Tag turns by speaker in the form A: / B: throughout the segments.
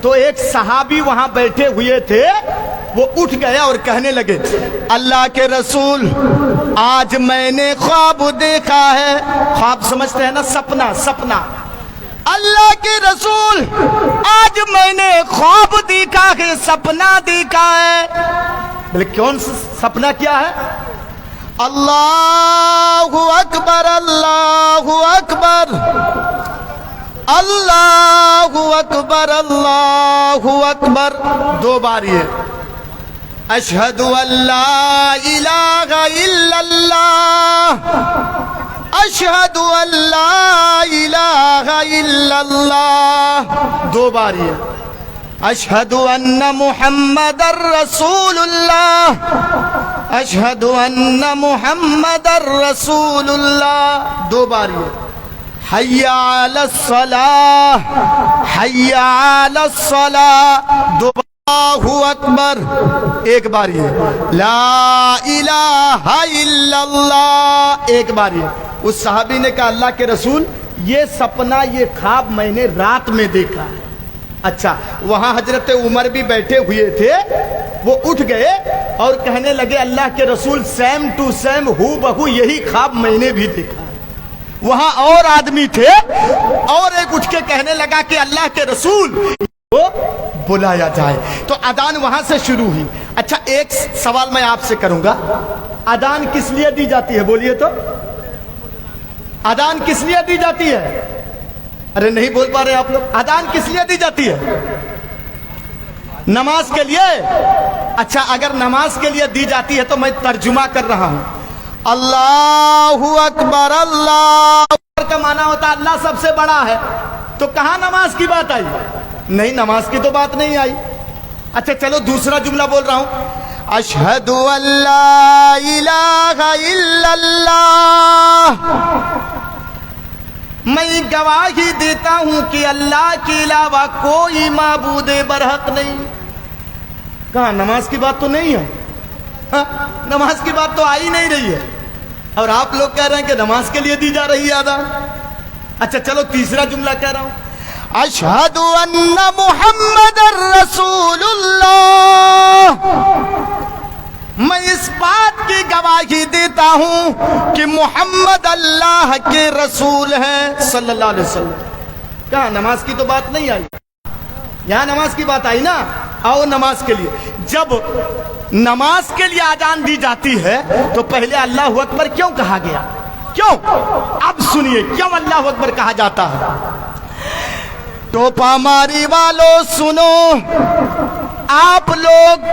A: تو ایک صحابی وہاں بیٹھے ہوئے تھے، وہ اٹھ گئے اور کہنے لگے اللہ کے رسول آج میں نے خواب دیکھا ہے. خواب سمجھتے ہیں نا، سپنا. سپنا. اللہ کے رسول آج میں نے خواب دیکھا ہے، سپنا دیکھا ہے. بولے کون سا سپنا کیا ہے؟ اللہ اکبر اللہ اکبر اللہ اکبر اللہ اکبر. دو بار یہ اشہد ان لا الہ الا اللہ اشہد ان لا الہ الا اللہ. دو بار یہ اشہد ان محمد رسول اللہ اشہد ان محمد رسول اللہ. دو بار یہ حی علی الصلاۃ حی علی الصلاۃ. دو بار اللہ اکبر. ایک بار یہ لا الہ الا اللہ. ایک بار یہ. اس صحابی نے کہا اللہ کے رسول یہ سپنا، یہ خواب میں نے رات میں دیکھا ہے. اچھا، وہاں حضرت عمر بھی بیٹھے ہوئے تھے، وہ اٹھ گئے اور کہنے لگے اللہ کے رسول سیم ٹو سیم ہو بہو یہی خواب میں نے بھی دیکھا. وہاں اور آدمی تھے، اور ایک اٹھ کے کہنے لگا کہ اللہ کے رسول کو بلایا جائے. تو اذان وہاں سے شروع ہوئی. اچھا، ایک سوال میں آپ سے کروں گا، اذان کس لیے دی جاتی ہے؟ بولیے تو، اذان کس لیے دی جاتی ہے؟ ارے نہیں بول پا رہے آپ لوگ. اذان کس لیے دی جاتی ہے؟ نماز کے لیے. اچھا، اگر نماز کے لیے دی جاتی ہے تو میں ترجمہ کر رہا ہوں. اللہ اکبر اللہ اکبر کا معنی ہوتا ہے اللہ سب سے بڑا ہے. تو کہاں نماز کی بات آئی؟ نہیں، نماز کی تو بات نہیں آئی. اچھا چلو دوسرا جملہ بول رہا ہوں. اشہد ان لا الہ الا اللہ میں گواہی دیتا ہوں کہ اللہ کے علاوہ کوئی معبود برحق نہیں. کہاں نماز کی بات تو نہیں ہے. نماز کی بات تو آ ہی نہیں رہی ہے، اور آپ لوگ کہہ رہے ہیں کہ نماز کے لیے دی جا رہی ہے اذان. اچھا چلو تیسرا جملہ کہہ رہا ہوں. اشہد ان محمد رسول اللہ میں اس بات کی گواہی دیتا ہوں کہ محمد اللہ کے رسول ہیں صلی اللہ علیہ وسلم. کہاں نماز کی تو بات نہیں آئی، یہاں نماز کی بات آئی نا. آؤ نماز کے لیے. جب نماز کے لیے اذان دی جاتی ہے تو پہلے اللہ اکبر کیوں کہا گیا؟ کیوں؟ اب سنیے کیوں اللہ اکبر کہا جاتا ہے. ٹوپا ماری والوں سنو، آپ لوگ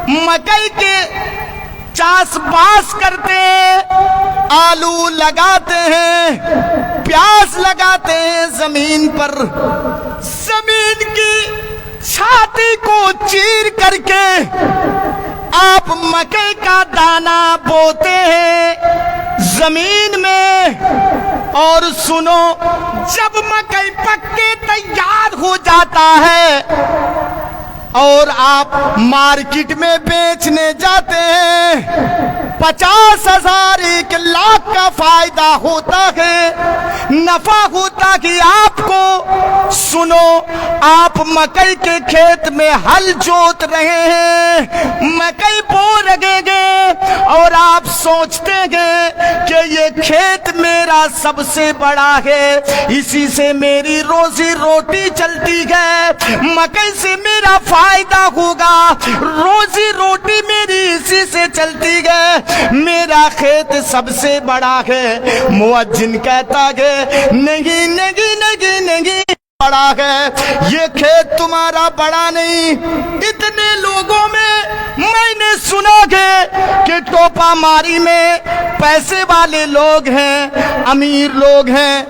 A: مکئی کے چاس باس کرتے ہیں، آلو لگاتے ہیں، پیاز لگاتے ہیں زمین پر. زمین کی چھاتی کو چیر کر کے آپ مکئی کا دانہ بوتے ہیں زمین میں. اور سنو، جب مکئی پک کے تیار ہو جاتا ہے اور آپ مارکیٹ میں بیچنے جاتے ہیں، 50,000 1 لاکھ کا فائدہ ہوتا ہے، نفع ہوتا کہ آپ کو. سنو، آپ مکئی کے کھیت میں ہل جوت رہے ہیں، مکئی بو رہے گے، اور آپ سوچتے ہیں کہ یہ کھیت میرا سب سے بڑا ہے، اسی سے میری روزی روٹی چلتی ہے، مکئی سے میرا فائدہ ہوگا، روزی روٹی میری اسی سے چلتی ہے، میرا کھیت سب سے بڑا ہے. مؤذن کہتا ہے نہیں نہیں نہیں نہیں بڑا ہے، یہ کھیت تمہارا بڑا نہیں. اتنے لوگوں میں نے سنا کہ ٹوپا ماری میں پیسے والے لوگ ہیں، امیر لوگ ہیں.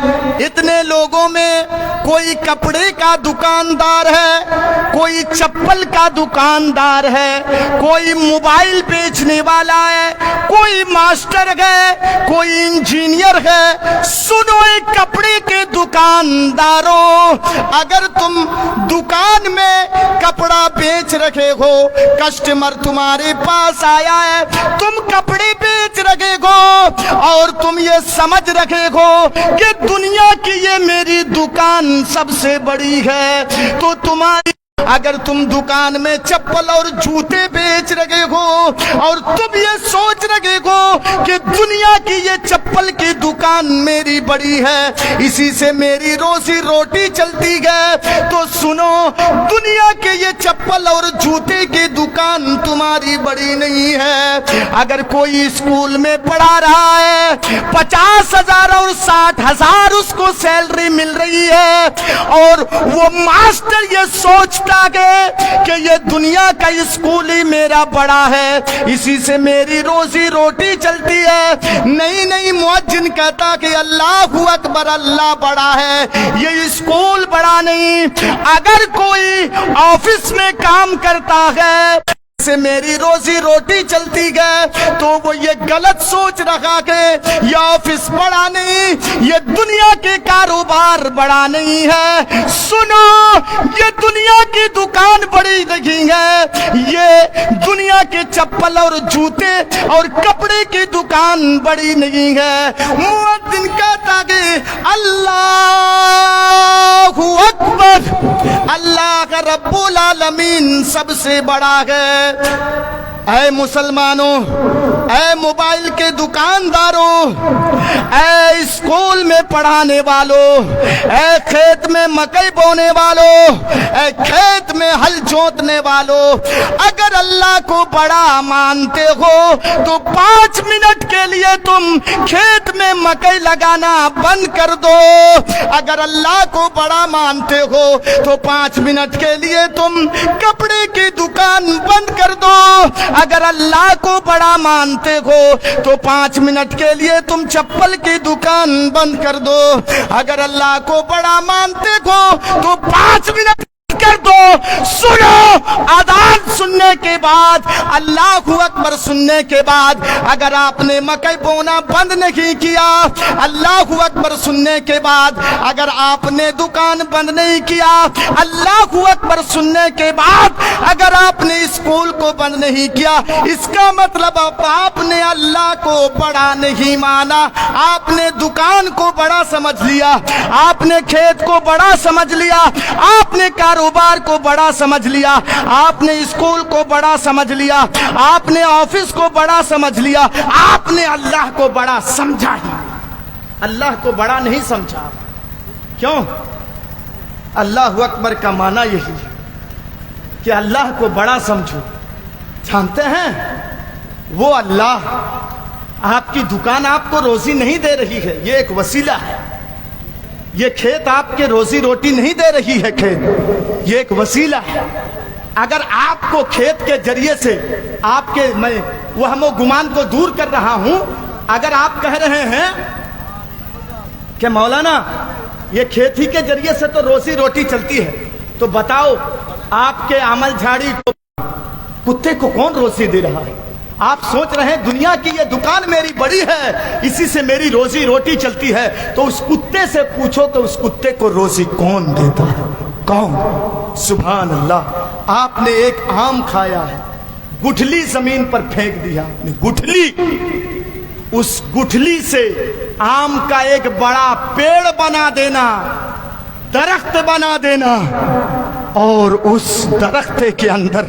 A: اتنے لوگوں میں کوئی کپڑے کا دکاندار ہے، کوئی چپل کا دکاندار ہے، کوئی موبائل بیچنے والا ہے، کوئی ماسٹر ہے، کوئی انجینئر ہے. سنو ایک کپڑے کے دکانداروں، اگر تم دکان میں کپڑا بیچ رکھے ہو، کسٹمر تمہارے پاس آیا ہے، تم کپڑے بیچ رکھے ہو اور تم یہ سمجھ رکھے ہو کہ دنیا کی یہ میری دکان سب سے بڑی ہے، تو تمہاری اگر تم دکان میں چپل اور جوتے بیچ رہے ہو اور تم یہ سوچ رہے ہو کہ دنیا کی یہ چپل کی دکان میری بڑی ہے, اسی سے میری روزی روٹی چلتی ہے, تو سنو, دنیا کے یہ چپل اور جوتے کی دکان تمہاری بڑی نہیں ہے. اگر کوئی اسکول میں پڑھا رہا ہے, 50,000 اور 60,000 اس کو سیلری مل رہی ہے, اور وہ ماسٹر یہ سوچتا ہے کہ یہ دنیا کا اسکول ہی میرا بڑا ہے, اسی سے میری روزی روٹی چلتی ہے. نہیں, مؤذن کہتا کہ اللہ اکبر, اللہ بڑا ہے, یہ اسکول بڑا نہیں. اگر کوئی آفس میں کام کرتا ہے سے میری روزی روٹی چلتی ہے, تو وہ یہ غلط سوچ رہا کہ یہ آفس بڑا نہیں, یہ دنیا کے کاروبار بڑا نہیں ہے. سنو, یہ دنیا کی دکان بڑی نہیں ہے, یہ دنیا کے چپل اور جوتے اور کپڑے کی دکان بڑی نہیں ہے. مؤذن کہتا کہ اللہ اکبر, اللہ کا رب العالمین سب سے بڑا ہے. اے مسلمانوں, اے موبائل کے دکانداروں, اے اسکول میں پڑھانے والوں, اے کھیت میں مکئی بونے والوں, اے کھیت میں ہل جوتنے والوں, اگر اللہ کو بڑا مانتے ہو تو 5 منٹ کے لیے تم کھیت میں مکئی لگانا بند کر دو. اگر اللہ کو بڑا مانتے ہو تو 5 منٹ کے لیے تم کپڑے کی دکان بند کر دو. اگر اللہ کو بڑا مانتے ہو تو 5 منٹ کے لیے تم چپل کی دکان بند کر دو. اگر اللہ کو بڑا مانتے ہو تو 5 منٹ کر دو. سنو, اذان سننے کے بعد, اللہ اکبر سننے کے بعد, اگر آپ نے مکئی بونا بند نہیں کیا, اللہ اکبر سننے کے بعد اگر آپ نے دکان بند نہیں کیا, اللہ اکبر سننے کے بعد اگر آپ نے اسکول کو بند نہیں کیا, اس کا مطلب آپ نے اللہ کو بڑا نہیں مانا, آپ نے دکان کو بڑا سمجھ لیا, آپ نے کھیت کو بڑا سمجھ لیا, آپ نے کاروبار کو بڑا سمجھ لیا, آپ نے اسکول کو بڑا سمجھ لیا, آپ نے آفس کو بڑا سمجھ لیا, آپ نے اللہ کو بڑا سمجھا ہی, اللہ کو بڑا نہیں سمجھا. کیوں؟ اللہ اکبر کا معنی یہی ہے کہ اللہ کو بڑا سمجھو. جانتے ہیں, وہ اللہ آپ کی دکان آپ کو روزی نہیں دے رہی ہے, یہ ایک وسیلہ ہے. یہ کھیت آپ کے روزی روٹی نہیں دے رہی ہے, کھیت یہ ایک وسیلہ ہے. اگر آپ کو کھیت کے ذریعے سے آپ کے میں وہم و گمان کو دور کر رہا ہوں, اگر آپ کہہ رہے ہیں کہ مولانا یہ کھیت ہی کے ذریعے سے تو روزی روٹی چلتی ہے, تو بتاؤ آپ کے عمل جھاڑی کتے کو کون روزی دے رہا ہے؟ آپ سوچ رہے ہیں دنیا کی یہ دکان میری بڑی ہے, اسی سے میری روزی روٹی چلتی ہے, تو اس کتے سے پوچھو کہ اس کتے کو روزی کون دیتا ہے؟ کون؟ سبحان اللہ. آپ نے ایک آم کھایا ہے, گٹھلی زمین پر پھینک دیا, گٹھلی, اس گٹھلی سے آم کا ایک بڑا پیڑ بنا دینا, درخت بنا دینا, اور اس درخت کے اندر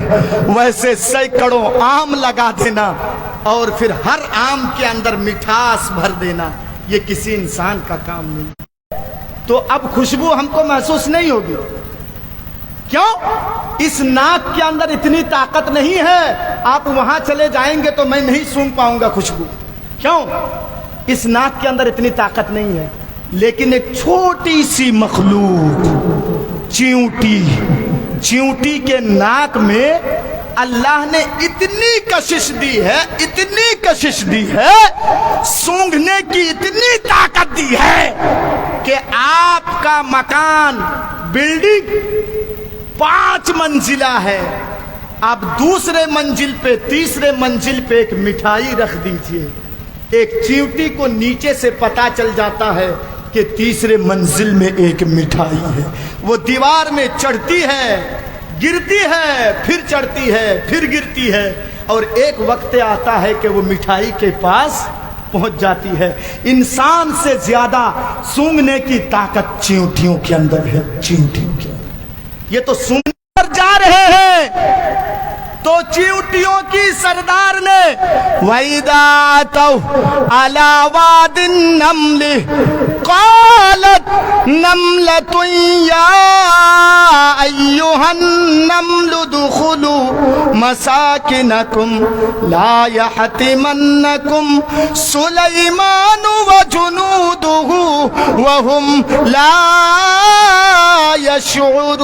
A: ویسے سینکڑوں آم لگا دینا, اور پھر ہر آم کے اندر مٹھاس بھر دینا, یہ کسی انسان کا کام نہیں. تو اب خوشبو ہم کو محسوس نہیں ہوگی. کیوں؟ اس ناک کے اندر اتنی طاقت نہیں ہے, آپ وہاں چلے جائیں گے تو میں نہیں سونگھ پاؤں گا خوشبو. کیوں؟ اس ناک کے اندر اتنی طاقت نہیں ہے. لیکن ایک چھوٹی سی مخلوق, چیونٹی کے ناک میں اللہ نے اتنی کشش دی ہے, اتنی کشش دی ہے, سونگھنے کی اتنی طاقت دی ہے کہ آپ کا مکان, بلڈنگ 5 منزلہ ہے, آپ دوسرے منزل پہ, تیسرے منزل پہ ایک مٹھائی رکھ دیجئے, ایک چیونٹی کو نیچے سے پتہ چل جاتا ہے کہ تیسرے منزل میں ایک مٹھائی ہے. وہ دیوار میں چڑھتی ہے, گرتی ہے, پھر چڑھتی ہے, پھر گرتی ہے, اور ایک وقت آتا ہے کہ وہ مٹھائی کے پاس پہنچ جاتی ہے. انسان سے زیادہ سونگنے کی طاقت چیونٹیوں کے اندر ہے, چیونٹیوں کے اندر. یہ تو سونگنے جا رہے ہیں تو چیونٹیوں کی سردار نے وَإِذَا أَتَوْا عَلَى وَادِ النَّمْلِ قَالَتْ نَمْلَةٌ يَا أَيُّهَا النَّمْلُ ادْخُلُوا مَسَاكِنَكُمْ لَا يَحْطِمَنَّكُمْ سُلَيْمَانُ وَجُنُودُهُ وَهُمْ لَا يَشْعُرُونَ۔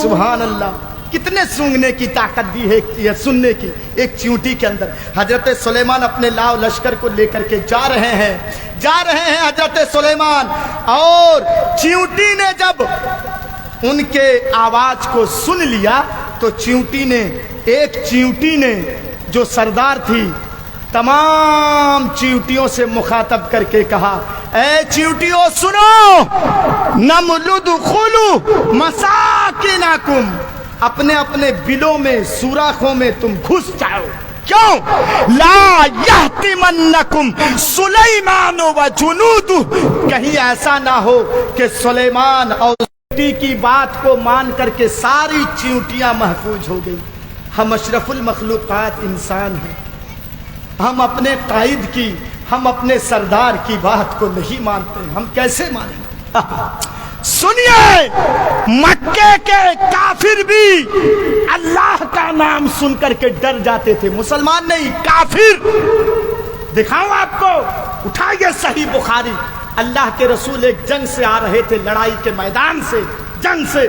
A: سبحان اللہ، کتنے سونگنے کی طاقت دی ہے یہ سننے کی ایک چیونٹی کے اندر۔ حضرت سلیمان اپنے لاؤ لشکر کو لے کر کے جا رہے ہیں حضرت سلیمان، اور چیونٹی نے جب ان کے آواز کو سن لیا تو ایک چیونٹی نے جو سردار تھی تمام چیونٹیوں سے مخاطب کر کے کہا، اے چیونٹیوں سنو، نمل ادخلوا مساکنکم، اپنے اپنے بلوں میں سوراخوں میں تم گھس جاؤ۔ کیوں؟ لا یحتمنکم سلیمان و جنودہ، کہیں ایسا نہ ہو کہ سلیمان اور کی بات کو مان کر کے ساری چیونٹیاں محفوظ ہو گئی۔ ہم اشرف المخلوقات انسان ہیں، ہم اپنے قائد کی، ہم اپنے سردار کی بات کو نہیں مانتے، ہم کیسے مانیں گے؟ سنیے، مکے کے کافر بھی اللہ کا نام سن کر کے ڈر جاتے تھے، مسلمان نہیں، کافر۔ دکھاؤں آپ کو، اٹھائیے صحیح بخاری، اللہ کے رسول ایک جنگ سے آ رہے تھے، لڑائی کے میدان سے، جنگ سے،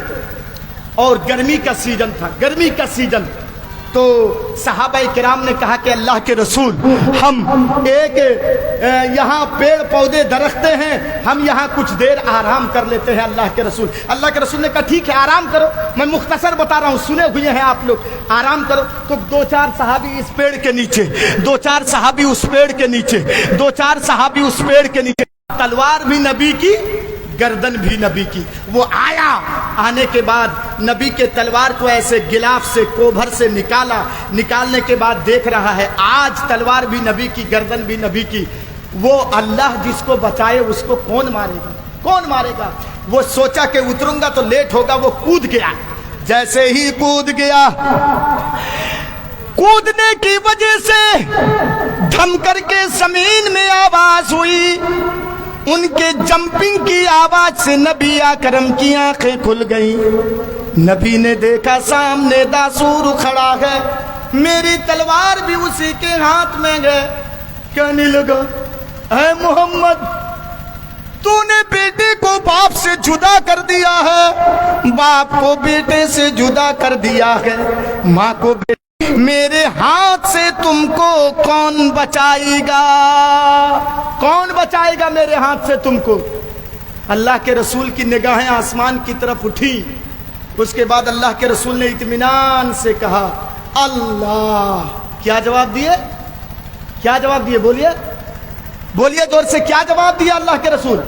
A: اور گرمی کا سیزن تھا، گرمی کا سیزن۔ تو صحابہ کرام نے کہا کہ اللہ کے رسول، ہم ایک یہاں پیڑ پودے درختے ہیں، ہم یہاں کچھ دیر آرام کر لیتے ہیں۔ اللہ کے رسول نے کہا ٹھیک ہے، آرام کرو، میں مختصر بتا رہا ہوں، سنے ہوئے ہیں آپ لوگ، آرام کرو۔ تو دو چار صحابی اس پیڑ کے نیچے، دو چار صحابی اس پیڑ کے نیچے، دو چار صحابی اس پیڑ کے نیچے، تلوار بھی نبی کی، گردن بھی نبی کی۔ وہ آیا، آنے کے بعد نبی کے تلوار کو ایسے غلاف سے، کوبھر سے نکالا، نکالنے کے بعد دیکھ رہا ہے آج تلوار بھی نبی کی، گردن بھی نبی کی۔ وہ اللہ جس کو بچائے اس کو کون مارے گا، کون مارے گا؟ وہ سوچا کہ اتروں گا تو لیٹ ہوگا، وہ کود گیا۔ جیسے ہی کود گیا، کودنے کی وجہ سے دھم کر کے زمین میں آواز ہوئی، ان کے جمپنگ کی آواز سے نبی اکرم کی آنکھیں کھل گئیں۔ نبی نے دیکھا سامنے داسور کھڑا ہے، میری تلوار بھی اسی کے ہاتھ میں ہے۔ کہنے لگا، اے محمد، تو نے بیٹے کو باپ سے جدا کر دیا ہے، باپ کو بیٹے سے جدا کر دیا ہے، ماں کو بیٹے، میرے ہاتھ سے تم کو کون بچائے گا؟ کون بچائے گا میرے ہاتھ سے تم کو؟ اللہ کے رسول کی نگاہیں آسمان کی طرف اٹھی۔ اس کے بعد اللہ کے رسول نے اطمینان سے کہا، اللہ۔ کیا جواب دیے؟ کیا جواب دیے؟ بولیے، بولیے زور سے، کیا جواب دیا اللہ کے رسول؟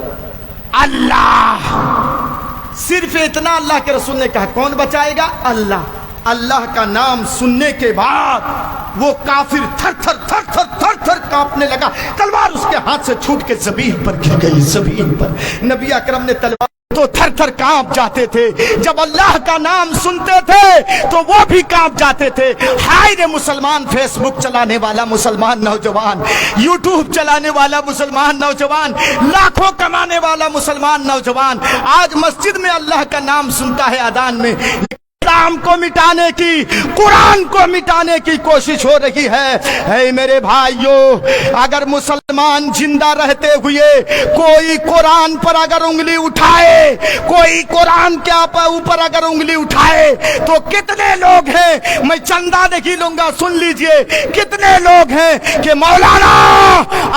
A: اللہ۔ صرف اتنا اللہ کے رسول نے کہا۔ کون بچائے گا؟ اللہ۔ اللہ کا نام سننے کے بعد وہ کافر تھر تھر تھر تھر تھر تھر کانپنے لگا، تلوار اس کے ہاتھ سے چھوٹ کے زمین پر گر گئی، زمین پر۔ نبی اکرم نے تلوار تو تھر تھر کانپ جاتے تھے، جب اللہ کا نام سنتے تھے تو وہ بھی کانپ جاتے تھے۔ ہائے رے مسلمان، فیس بک چلانے والا مسلمان نوجوان، یوٹیوب چلانے والا مسلمان نوجوان، لاکھوں کمانے والا مسلمان نوجوان آج مسجد میں اللہ کا نام سنتا ہے اذان میں، اسلام کو مٹانے کی، قرآن کو مٹانے کی کوشش ہو رہی ہے۔ اے میرے بھائیوں، اگر مسلمان زندہ رہتے ہوئے کوئی قرآن پر اگر انگلی اٹھائے، کوئی قرآن کے اوپر اگر انگلی اٹھائے تو کتنے لوگ ہیں، میں چندہ نہیں لوں گا، سن لیجئے، کتنے لوگ ہیں کہ مولانا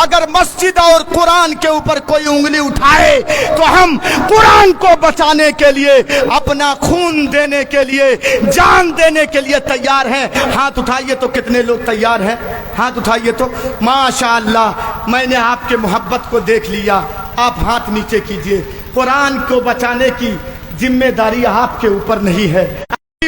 A: اگر مسجد اور قرآن کے اوپر کوئی انگلی اٹھائے تو ہم قرآن کو بچانے کے لیے، اپنا خون دینے کے لیے، جان دینے کے لیے تیار ہیں۔ ہاتھ اٹھائیے تو کتنے لوگ تیار ہیں؟ ہاتھ اٹھائیے تو۔ ماشاءاللہ، میں نے آپ کے محبت کو دیکھ لیا، آپ ہاتھ نیچے کیجئے۔ قرآن کو بچانے کی ذمہ داری آپ کے اوپر نہیں ہے،